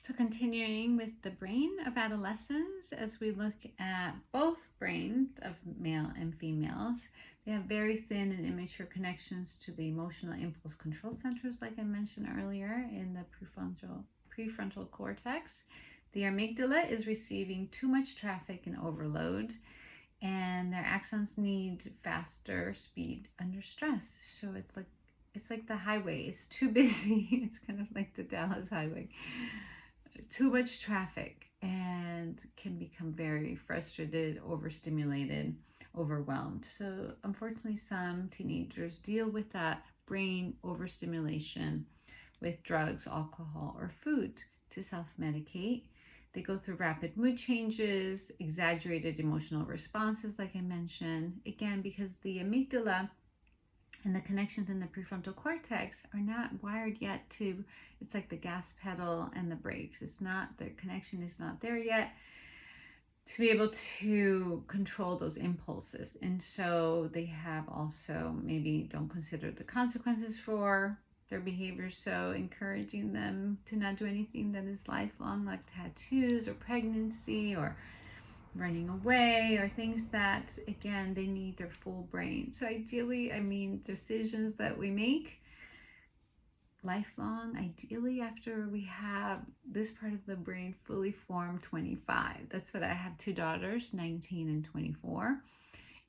So continuing with the brain of adolescents, as we look at both brains of male and females, they have very thin and immature connections to the emotional impulse control centers, like I mentioned earlier, in the prefrontal cortex. The amygdala is receiving too much traffic and overload, and their axons need faster speed under stress. So it's like the highway. It's too busy. It's kind of like the Dallas highway. Too much traffic and can become very frustrated, overstimulated, overwhelmed. So, unfortunately, some teenagers deal with that brain overstimulation with drugs, alcohol, or food to self medicate. They go through rapid mood changes, exaggerated emotional responses, like I mentioned, again, because the amygdala and the connections in the prefrontal cortex are not wired yet to, it's like the gas pedal and the brakes. It's not, the connection is not there yet to be able to control those impulses. And so they have also maybe don't consider the consequences for their behavior. So encouraging them to not do anything that is lifelong, like tattoos or pregnancy or running away, or things that, again, they need their full brain. So ideally, decisions that we make lifelong, ideally after we have this part of the brain fully formed, 25. That's what I have, two daughters, 19 and 24,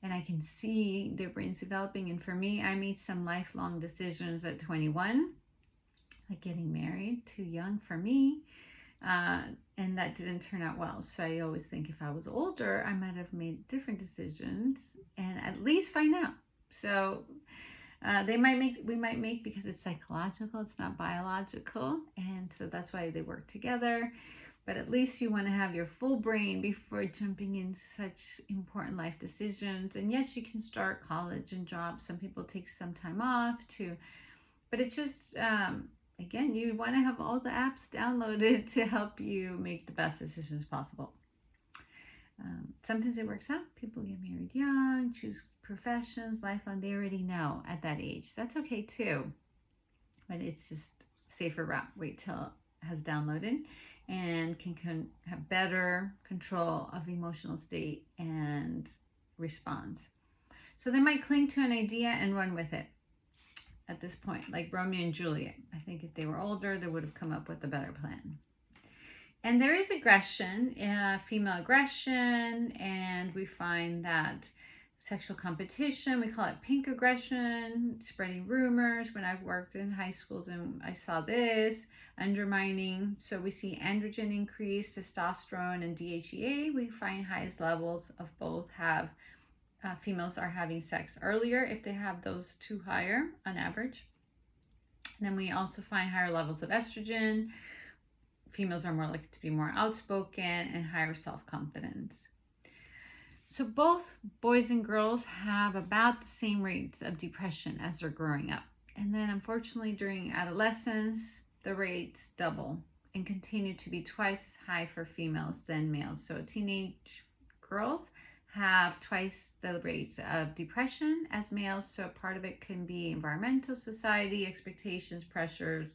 and I can see their brains developing. And for me, I made some lifelong decisions at 21, like getting married, too young for me. And that didn't turn out well. So I always think if I was older, I might have made different decisions and at least find out. So we might make because it's psychological, it's not biological. And so that's why they work together. But at least you want to have your full brain before jumping in such important life decisions. And yes, you can start college and jobs. Some people take some time off too. But it's just, again, you want to have all the apps downloaded to help you make the best decisions possible. Sometimes it works out. People get married young, choose professions, lifelong. They already know at that age. That's okay too. But it's just safer route. Wait till it has downloaded and can have better control of emotional state and response. So they might cling to an idea and run with it. At this point, like Romeo and Juliet, I think if they were older, they would have come up with a better plan. And there is aggression, female aggression, and we find that sexual competition, we call it pink aggression, spreading rumors. When I've worked in high schools and I saw this, undermining. So we see androgen increase, testosterone, and DHEA. We find highest levels of both have females are having sex earlier if they have those two higher on average. And then we also find higher levels of estrogen. Females are more likely to be more outspoken and higher self-confidence. So both boys and girls have about the same rates of depression as they're growing up. And then unfortunately during adolescence, the rates double and continue to be twice as high for females than males. So teenage girls have twice the rates of depression as males. So part of it can be environmental, society, expectations, pressures.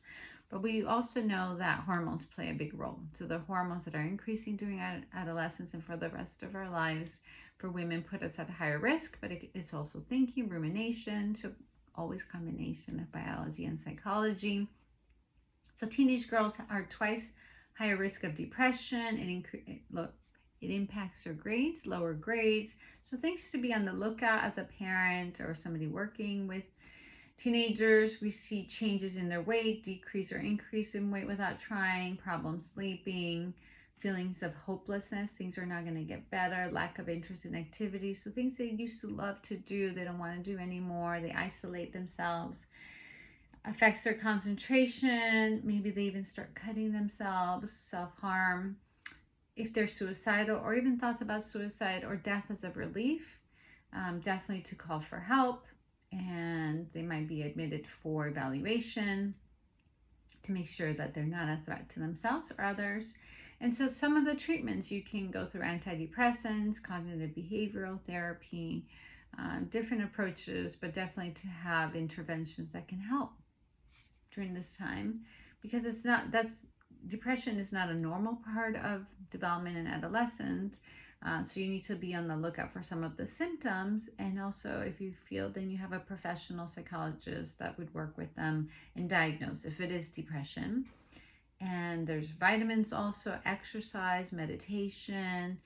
But we also know that hormones play a big role. So the hormones that are increasing during adolescence and for the rest of our lives for women put us at a higher risk, but it's also thinking, rumination, so always combination of biology and psychology. So teenage girls are twice higher risk of depression. It impacts their grades, lower grades. So things to be on the lookout as a parent or somebody working with teenagers. We see changes in their weight, decrease or increase in weight without trying, problems sleeping, feelings of hopelessness. Things are not going to get better, lack of interest in activities. So things they used to love to do, they don't want to do anymore. They isolate themselves. Affects their concentration. Maybe they even start cutting themselves, self-harm. If they're suicidal or even thoughts about suicide or death as a relief, definitely to call for help. And they might be admitted for evaluation to make sure that they're not a threat to themselves or others. And so some of the treatments, you can go through antidepressants, cognitive behavioral therapy, different approaches, but definitely to have interventions that can help during this time, because depression is not a normal part of development and adolescence. So you need to be on the lookout for some of the symptoms. And also, if you feel, then you have a professional psychologist that would work with them and diagnose if it is depression. And there's vitamins also, exercise, meditation,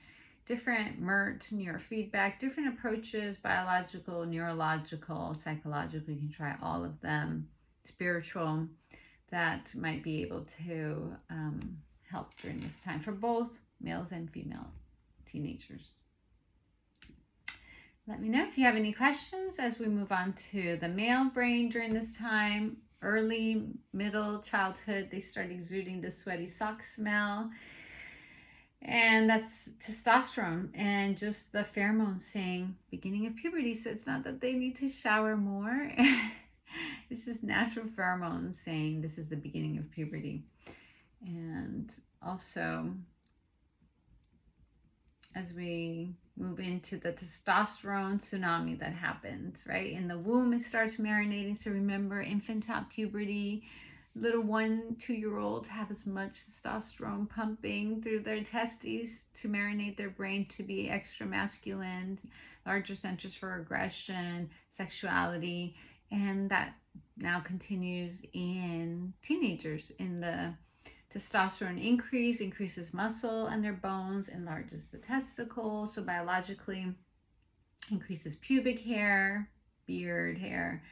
different MERT, neurofeedback, different approaches, biological, neurological, psychological. You can try all of them. Spiritual, that might be able to help during this time for both males and female teenagers. Let me know if you have any questions as we move on to the male brain during this time. Early, middle childhood, they start exuding the sweaty sock smell. And that's testosterone and just the pheromones saying beginning of puberty. So it's not that they need to shower more. It's just natural pheromones saying this is the beginning of puberty. And also, as we move into the testosterone tsunami that happens, right? In the womb, it starts marinating. So remember, infantile puberty, little 1-2-year-olds have as much testosterone pumping through their testes to marinate their brain to be extra masculine, larger centers for aggression, sexuality, and that now continues in teenagers. In the testosterone increases muscle and their bones, enlarges the testicles, so biologically increases pubic hair, beard hair,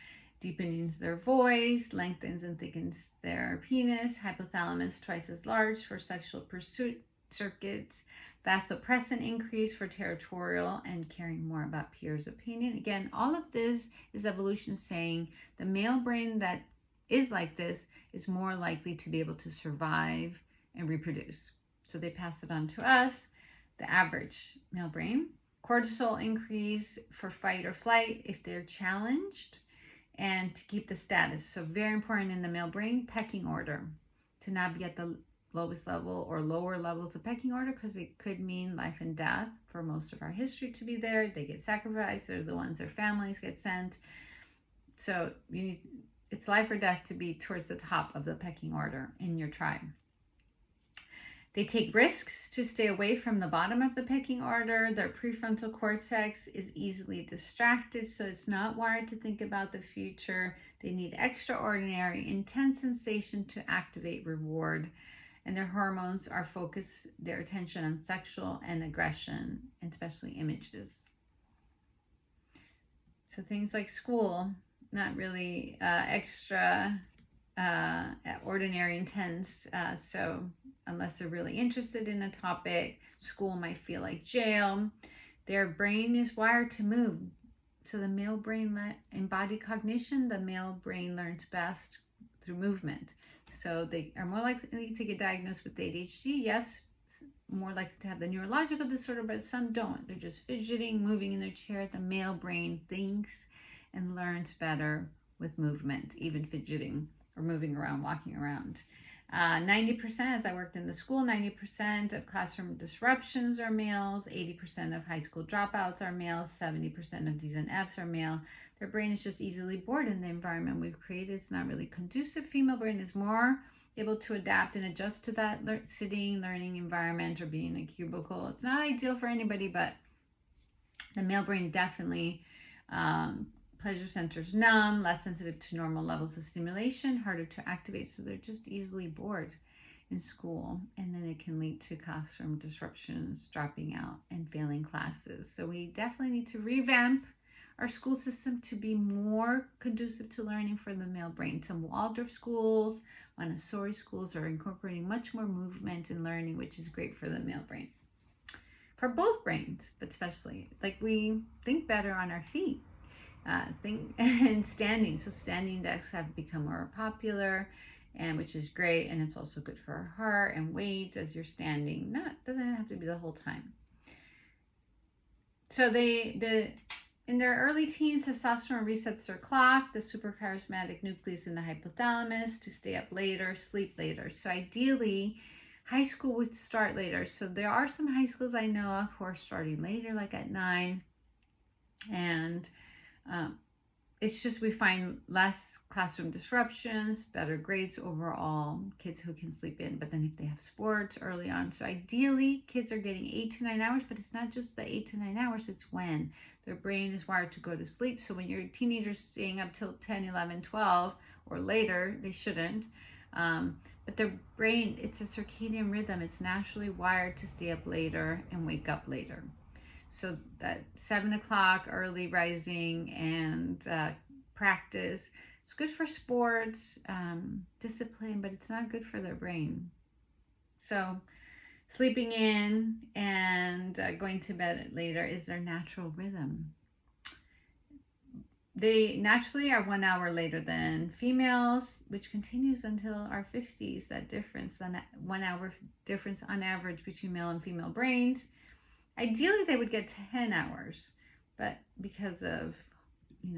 deepens their voice, lengthens and thickens their penis, hypothalamus twice as large for sexual pursuit circuits, vasopressin increase for territorial and caring more about peers' opinion. Again, all of this is evolution saying the male brain that is like this is more likely to be able to survive and reproduce. So they pass it on to us, the average male brain. Cortisol increase for fight or flight if they're challenged, and to keep the status. So very important in the male brain, pecking order, to not be at the lowest level or lower levels of pecking order, because it could mean life and death for most of our history to be there. They get sacrificed. They're the ones their families get sent. So you need, it's life or death to be towards the top of the pecking order in your tribe. They take risks to stay away from the bottom of the pecking order. Their prefrontal cortex is easily distracted, so it's not wired to think about the future. They need extraordinary, intense sensation to activate reward. And their hormones are focused their attention on sexual and aggression, and especially images. So things like school, not really extra ordinary intense. So unless they're really interested in a topic, school might feel like jail. Their brain is wired to move. So the male brain embodied cognition, the male brain learns best through movement. So they are more likely to get diagnosed with ADHD, yes, more likely to have the neurological disorder, but some don't. They're just fidgeting, moving in their chair. The male brain thinks and learns better with movement, even fidgeting or moving around, walking around. 90%, as I worked in the school, 90% of classroom disruptions are males, 80% of high school dropouts are males, 70% of D's and F's are male. Their brain is just easily bored in the environment we've created. It's not really conducive. Female brain is more able to adapt and adjust to that sitting, learning environment, or being in a cubicle. It's not ideal for anybody, but the male brain definitely pleasure centers numb, less sensitive to normal levels of stimulation, harder to activate, so they're just easily bored in school, and then it can lead to classroom disruptions, dropping out, and failing classes. So we definitely need to revamp our school system to be more conducive to learning for the male brain. Some Waldorf schools, Montessori schools are incorporating much more movement and learning, which is great for the male brain. For both brains, but especially, like, we think better on our feet. And standing. So standing desks have become more popular, and which is great, and it's also good for our heart and weights as you're standing. Doesn't have to be the whole time. So in their early teens, testosterone resets their clock, the suprachiasmatic nucleus in the hypothalamus, to stay up later, sleep later. So ideally, high school would start later. So there are some high schools I know of who are starting later, like at 9, and it's just we find less classroom disruptions, better grades overall, kids who can sleep in. But then if they have sports early on, so ideally kids are getting 8 to 9 hours, but it's not just the 8 to 9 hours, it's when their brain is wired to go to sleep. So when your teenager's staying up till 10, 11, 12 or later, they shouldn't. But their brain, it's a circadian rhythm. It's naturally wired to stay up later and wake up later. So that 7 o'clock early rising and practice, it's good for sports, discipline, but it's not good for their brain. So sleeping in and going to bed later is their natural rhythm. They naturally are 1 hour later than females, which continues until our 50s. That difference, that 1 hour difference on average between male and female brains. Ideally, they would get 10 hours, but because of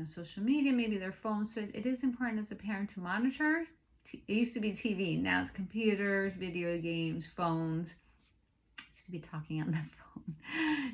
social media, maybe their phones. So it is important as a parent to monitor. It used to be TV, now it's computers, video games, phones. Used to be talking on the phone.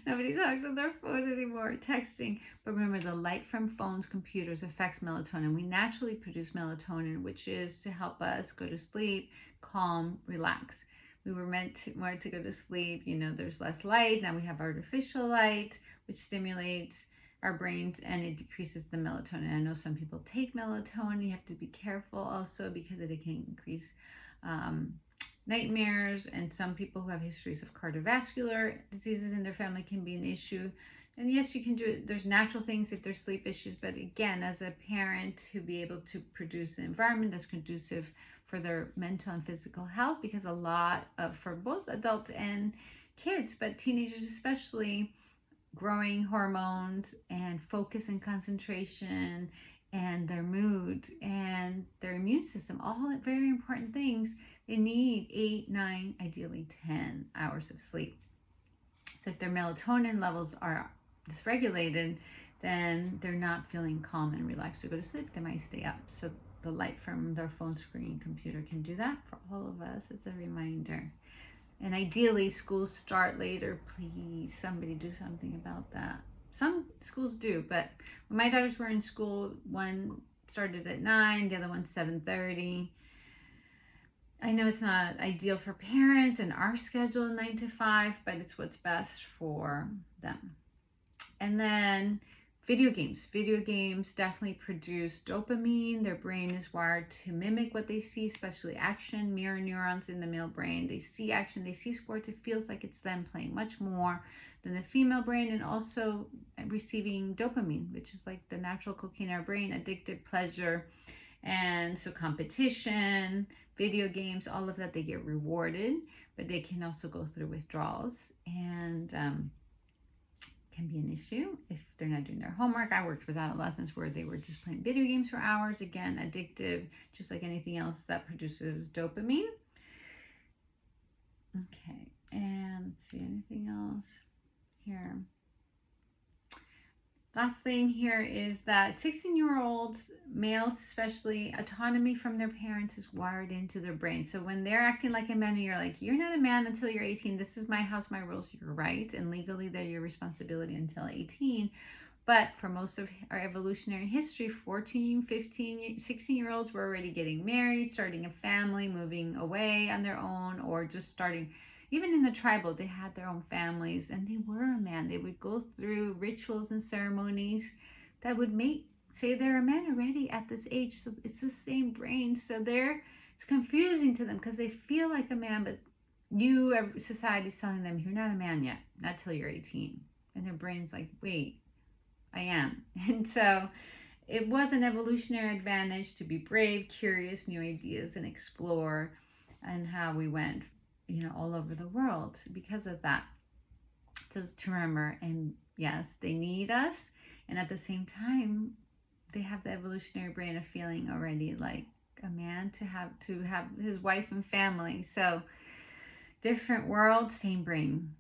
Nobody talks on their phone anymore, texting. But remember, the light from phones, computers affects melatonin. We naturally produce melatonin, which is to help us go to sleep, calm, relax. We were meant to go to sleep. There's less light. Now we have artificial light, which stimulates our brains and it decreases the melatonin. I know some people take melatonin. You have to be careful also because it can increase nightmares, and some people who have histories of cardiovascular diseases in their family can be an issue. And yes, you can do it. There's natural things if there's sleep issues, but again, as a parent, to be able to produce an environment that's conducive for their mental and physical health, because a lot of, for both adults and kids, but teenagers especially, growing hormones and focus and concentration and their mood and their immune system, all very important things. They need 8, 9, ideally 10 hours of sleep. So if their melatonin levels are dysregulated, then they're not feeling calm and relaxed to go to sleep. They might stay up. So the light from their phone screen, computer can do that for all of us as a reminder. And ideally, schools start later. Please, somebody do something about that. Some schools do, but when my daughters were in school, one started at 9, the other one 7:30. I know it's not ideal for parents and our schedule 9 to 5, but it's what's best for them. And then video games. Video games definitely produce dopamine. Their brain is wired to mimic what they see, especially action. Mirror neurons in the male brain. They see action, they see sports. It feels like it's them playing much more than the female brain, and also receiving dopamine, which is like the natural cocaine in our brain, addictive pleasure. And so competition, video games, all of that, they get rewarded, but they can also go through withdrawals and can be an issue if they're not doing their homework. I worked with adolescents where they were just playing video games for hours. Again, addictive, just like anything else that produces dopamine. Okay, and let's see, anything else here? Last thing here is that 16-year-old males, especially, autonomy from their parents is wired into their brain. So when they're acting like a man and you're like, you're not a man until you're 18. This is my house, my rules. You're right. And legally, they're your responsibility until 18. But for most of our evolutionary history, 14, 15, 16-year-olds were already getting married, starting a family, moving away on their own, or just starting. Even in the tribal, they had their own families, and they were a man. They would go through rituals and ceremonies that would say they're a man already at this age. So it's the same brain. So it's confusing to them because they feel like a man, but society's telling them you're not a man yet, not till you're 18. And their brain's like, wait, I am. And so it was an evolutionary advantage to be brave, curious, new ideas, and explore, and how we went all over the world because of that. So to remember, and yes, they need us, and at the same time, they have the evolutionary brain of feeling already like a man to have his wife and family. So different world, same brain.